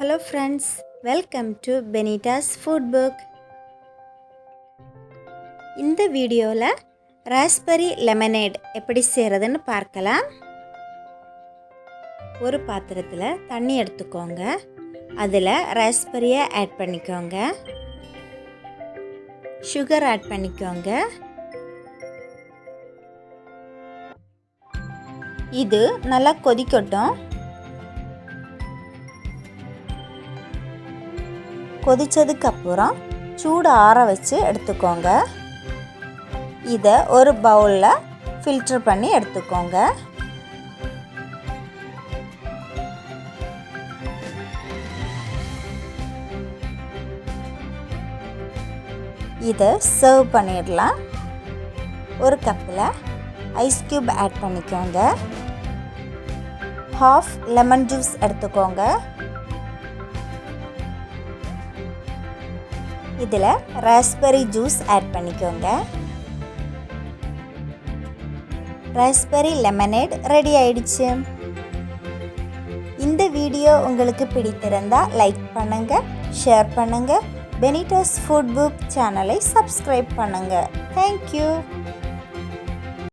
Hello friends, welcome to Benita's Food Book. இந்த வீடியோல raspberry lemonade எப்படி செய்யறதுன்னு பார்க்கலாம். ஒரு பாத்திரத்துல தண்ணி எடுத்துக்கோங்க. அதுல ராஸ்பெரியை ஆட் பண்ணிக்கோங்க. சுகர் ஆட் பண்ணிக்கோங்க. இது நல்லா கொதிக்கட்டும். கொதிச்சதுக்கு அப்புறம் சூடு ஆற வச்சு எடுத்துக்கோங்க. இதை ஒரு பவுலில் ஃபில்டர் பண்ணி எடுத்துக்கோங்க. இதை சர்வ் பண்ணிடலாம். ஒரு கப்பில் ஐஸ் கியூப் ஆட் பண்ணிக்கோங்க. ஹாஃப் லெமன் ஜூஸ் எடுத்துக்கோங்க. இதில் ராஸ்பெரி ஜூஸ் ஆட் பண்ணிக்கோங்க. ராஸ்பெரி லெமனேட் ரெடி ஆயிடுச்சு. இந்த வீடியோ உங்களுக்கு பிடித்திருந்தா லைக் பண்ணுங்க, ஷேர் பண்ணுங்க, பெனிட்டாஸ் ஃபுட் புக் சேனலை சப்ஸ்கிரைப் பண்ணுங்க. தேங்க்யூ.